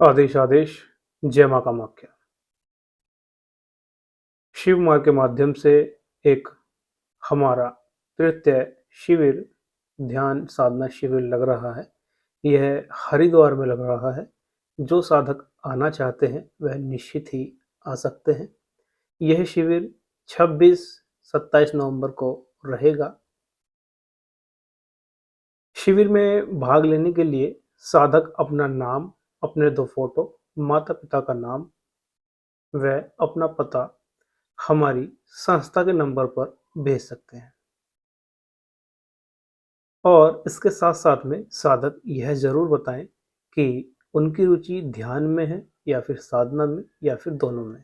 आदेश आदेश जय माँ कामाख्या। शिव मार्ग के माध्यम से एक हमारा तृतीय शिविर ध्यान साधना शिविर लग रहा है। यह हरिद्वार में लग रहा है। जो साधक आना चाहते हैं वह निश्चित ही आ सकते हैं। यह शिविर 26-27 नवंबर को रहेगा। शिविर में भाग लेने के लिए साधक अपना नाम, अपने 2 फोटो, माता पिता का नाम व अपना पता हमारी संस्था के नंबर पर भेज सकते हैं। और इसके साथ साथ में साधक यह ज़रूर बताएं कि उनकी रुचि ध्यान में है या फिर साधना में या फिर दोनों में।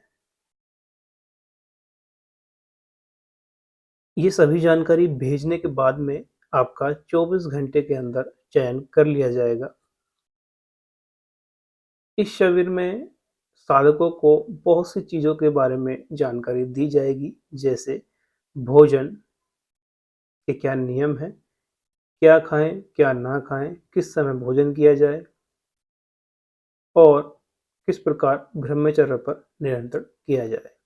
ये सभी जानकारी भेजने के बाद में आपका 24 घंटे के अंदर चयन कर लिया जाएगा। इस शिविर में साधकों को बहुत सी चीज़ों के बारे में जानकारी दी जाएगी, जैसे भोजन के क्या नियम हैं, क्या खाएं क्या ना खाएं, किस समय भोजन किया जाए और किस प्रकार ब्रह्मचर्य पर नियंत्रण किया जाए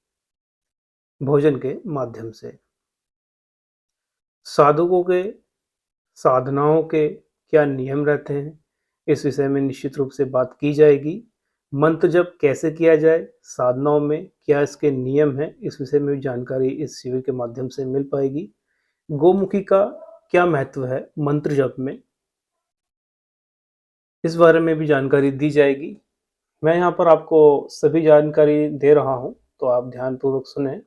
भोजन के माध्यम से। साधकों के साधनाओं के क्या नियम रहते हैं, इस विषय में निश्चित रूप से बात की जाएगी। मंत्र जप कैसे किया जाए, साधनाओं में क्या इसके नियम हैं, इस विषय में भी जानकारी इस शिविर के माध्यम से मिल पाएगी। गोमुखी का क्या महत्व है मंत्र जप में, इस बारे में भी जानकारी दी जाएगी। मैं यहाँ पर आपको सभी जानकारी दे रहा हूँ, तो आप ध्यानपूर्वक सुनें।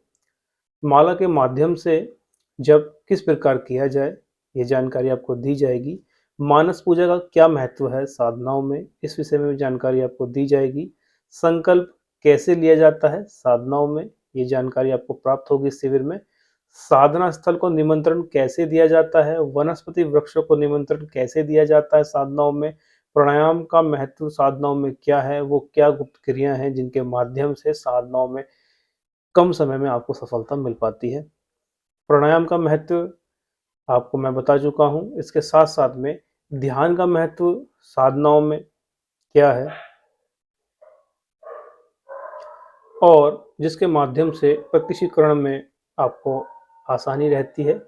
माला के माध्यम से जप किस प्रकार किया जाए, ये जानकारी आपको दी जाएगी। मानस पूजा का क्या महत्व है साधनाओं में, इस विषय में भी जानकारी आपको दी जाएगी। संकल्प कैसे लिया जाता है साधनाओं में, ये जानकारी आपको प्राप्त होगी इस शिविर में। साधना स्थल को निमंत्रण कैसे दिया जाता है, वनस्पति वृक्षों को निमंत्रण कैसे दिया जाता है साधनाओं में, प्राणायाम का महत्व साधनाओं में क्या है, वो क्या गुप्त क्रियाएं हैं जिनके माध्यम से साधनाओं में कम समय में आपको सफलता मिल पाती है। प्राणायाम का महत्व आपको मैं बता चुका हूँ। इसके साथ साथ में ध्यान का महत्व साधनाओं में क्या है और जिसके माध्यम से प्रत्यक्षीकरण में आपको आसानी रहती है।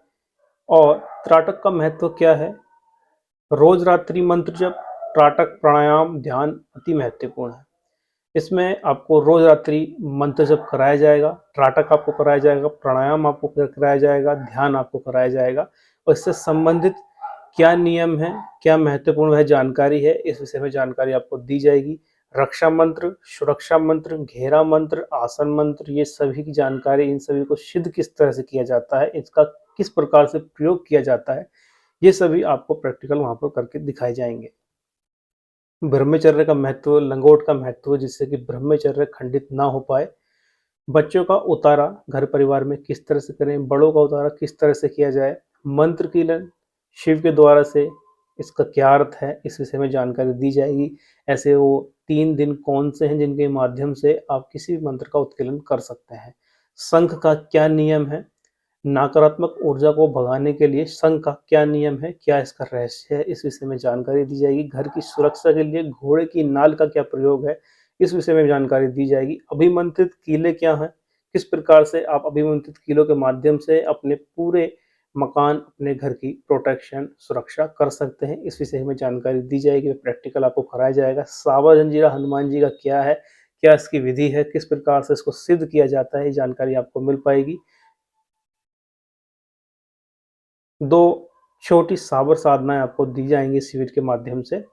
और त्राटक का महत्व क्या है, रोज रात्रि मंत्र जप, त्राटक, प्राणायाम, ध्यान अति महत्वपूर्ण है। इसमें आपको रोज रात्रि मंत्र जप कराया जाएगा, त्राटक आपको कराया जाएगा, प्राणायाम आपको कराया जाएगा, ध्यान आपको कराया जाएगा। और इससे संबंधित क्या नियम है, क्या महत्वपूर्ण वह जानकारी है, इस विषय में जानकारी आपको दी जाएगी। रक्षा मंत्र, सुरक्षा मंत्र, घेरा मंत्र, आसन मंत्र, ये सभी की जानकारी, इन सभी को सिद्ध किस तरह से किया जाता है, इसका किस प्रकार से प्रयोग किया जाता है, ये सभी आपको प्रैक्टिकल वहाँ पर करके दिखाए जाएंगे। ब्रह्मचर्य का महत्व, लंगोट का महत्व, जिससे कि ब्रह्मचर्य खंडित ना हो पाए। बच्चों का उतारा घर परिवार में किस तरह से करें, बड़ों का उतारा किस तरह से किया जाए, मंत्र कीलन शिव के द्वारा से इसका क्या अर्थ है, इस विषय में जानकारी दी जाएगी। ऐसे वो 3 दिन कौन से हैं जिनके माध्यम से आप किसी भी मंत्र का उत्कीर्णन कर सकते हैं। शंख का क्या नियम है, नकारात्मक ऊर्जा को भगाने के लिए शंख का क्या नियम है, क्या इसका रहस्य है, इस विषय में जानकारी दी जाएगी। घर की सुरक्षा के लिए घोड़े की नाल का क्या प्रयोग है, इस विषय में जानकारी दी जाएगी। अभिमंत्रित कीले क्या हैं, किस प्रकार से आप अभिमंत्रित कीलों के माध्यम से अपने पूरे मकान, अपने घर की प्रोटेक्शन, सुरक्षा कर सकते हैं, इस विषय में जानकारी दी जाएगी। प्रैक्टिकल आपको कराया जाएगा। सावा जंजीरा हनुमान जी का क्या है, क्या इसकी विधि है, किस प्रकार से इसको सिद्ध किया जाता है, ये जानकारी आपको मिल पाएगी। 2 छोटी साबर साधनाएँ आपको दी जाएँगी शिविर के माध्यम से।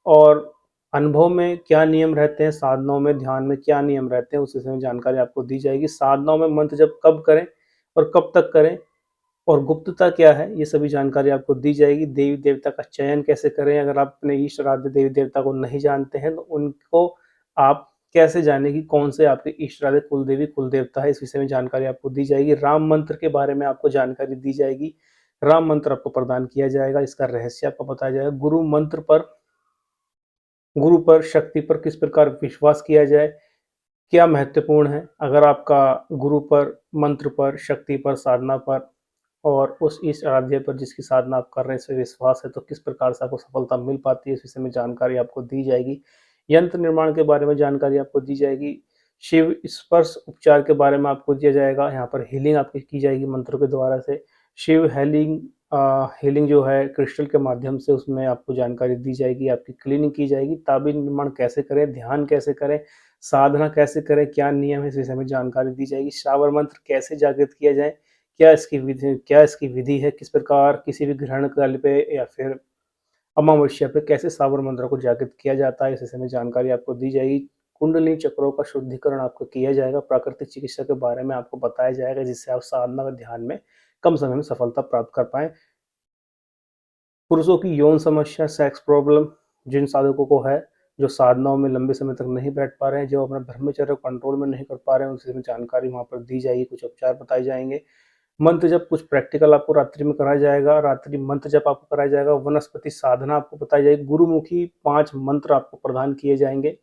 और अनुभव में क्या नियम रहते हैं, साधनाओं में, ध्यान में क्या नियम रहते हैं, उस विषय में जानकारी आपको दी जाएगी। साधनाओं में मंत्र जप कब करें और कब तक करें और गुप्तता क्या है, ये सभी जानकारी आपको दी जाएगी। देवी-देवता का चयन कैसे करें, अगर आप अपने इष्ट आराध्य देवी-देवता को नहीं जानते हैं, तो उनको आप कैसे जानें कि कौन से आपके इष्ट आराध्य कुलदेवी, कुलदेवता है, इस विषय में जानकारी आपको दी जाएगी। राम मंत्र के बारे में आपको जानकारी दी जाएगी। राम मंत्र आपको प्रदान किया जाएगा, इसका रहस्य आपको बताया जाएगा। गुरु मंत्र पर, गुरु पर, शक्ति पर किस प्रकार विश्वास किया जाए, क्या महत्वपूर्ण है। अगर आपका गुरु पर, मंत्र पर, शक्ति पर, साधना पर और उस इस आराध्य पर जिसकी साधना आप कर रहे हैं, इसमें विश्वास है, तो किस प्रकार से आपको सफलता मिल पाती है, इस विषय में जानकारी आपको दी जाएगी। यंत्र निर्माण के बारे में जानकारी आपको दी जाएगी। शिव स्पर्श उपचार के बारे में आपको दिया जाएगा, यहाँ पर हीलिंग आपकी की जाएगी मंत्रों के द्वारा से। शिव हीलिंग जो है क्रिस्टल के माध्यम से, उसमें आपको जानकारी दी जाएगी, आपकी क्लीनिंग की जाएगी। ताबीज निर्माण कैसे करें, ध्यान कैसे करें, साधना कैसे करें, क्या नियम है, इस विषय में जानकारी दी जाएगी। शावर मंत्र कैसे जागृत किया जाए, क्या इसकी विधि है, किस प्रकार किसी भी ग्रहण काल पे या फिर अमावस्या पे कैसे सावर मंत्रों को जागृत किया जाता है, इस विषय में जानकारी आपको दी जाएगी। कुंडली चक्रों का शुद्धिकरण आपको किया जाएगा, प्राकृतिक चिकित्सा के बारे में आपको बताया जाएगा, जिससे आप साधना व ध्यान में कम समय में सफलता प्राप्त कर पाएँ। पुरुषों की यौन समस्या, सेक्स प्रॉब्लम जिन साधकों को है, जो साधनाओं में लंबे समय तक नहीं बैठ पा रहे हैं, जो अपना ब्रह्मचर्य कंट्रोल में नहीं कर पा रहे हैं, उस विषय में जानकारी वहाँ पर दी जाएगी, कुछ उपचार बताए जाएँगे। मंत्र जप कुछ प्रैक्टिकल आपको रात्रि में कराया जाएगा, रात्रि मंत्र जप आपको कराया जाएगा, वनस्पति साधना आपको बताई जाएगी, गुरुमुखी 5 मंत्र आपको प्रदान किए जाएँगे,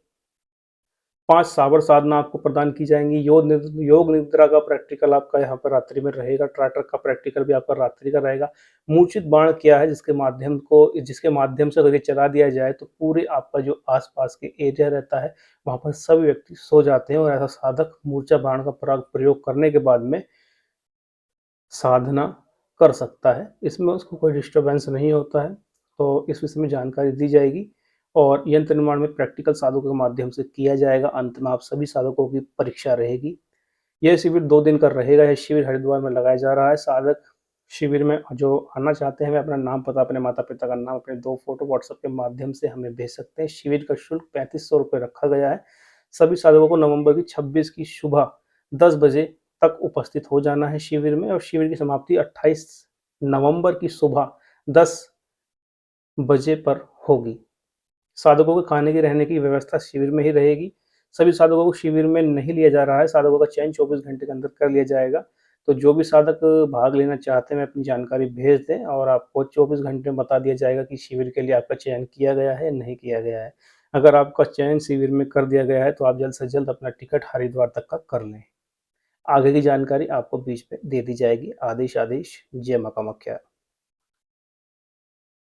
5 सावर साधना आपको प्रदान की जाएँगी, योग निद्रा का प्रैक्टिकल आपका यहाँ पर रात्रि में रहेगा, ट्राटर का प्रैक्टिकल भी आपका रात्रि का रहेगा। मूर्छित बाण क्या है, जिसके माध्यम से अगर ये चला दिया जाए तो पूरे आपका जो आस-पास के एरिया रहता है, वहाँ पर सभी व्यक्ति सो जाते हैं और ऐसा साधक मूर्छा बाण का प्रयोग करने के बाद में साधना कर सकता है। इसमें उसको कोई डिस्टर्बेंस नहीं होता है, तो इस विषय में जानकारी दी जाएगी और यंत्र निर्माण में प्रैक्टिकल साधकों के माध्यम से किया जाएगा। अंत में आप सभी साधकों की परीक्षा रहेगी। यह शिविर 2 दिन का रहेगा। यह शिविर हरिद्वार में लगाया जा रहा है। साधक शिविर में जो आना चाहते हैं, वे अपना नाम, पता, अपने माता-पिता का नाम, अपने 2 फ़ोटो व्हाट्सएप के माध्यम से हमें भेज सकते हैं। शिविर का शुल्क ₹3500 रखा गया है। सभी साधकों को नवंबर की 26 की सुबह 10 बजे तक उपस्थित हो जाना है शिविर में और शिविर की समाप्ति 28 नवंबर की सुबह 10 बजे पर होगी। साधकों के खाने की, रहने की व्यवस्था शिविर में ही रहेगी। सभी साधकों को शिविर में नहीं लिया जा रहा है, साधकों का चयन 24 घंटे के अंदर कर लिया जाएगा। तो जो भी साधक भाग लेना चाहते हैं, वे अपनी जानकारी भेज दें और आपको 24 घंटे में बता दिया जाएगा कि शिविर के लिए आपका चयन किया गया है या नहीं किया गया है। अगर आपका चयन शिविर में कर दिया गया है, तो आप जल्द से जल्द अपना टिकट हरिद्वार तक का कर लें। आगे की जानकारी आपको बीच में दे दी जाएगी। आदेश आदेश, जय माँ कामाख्या।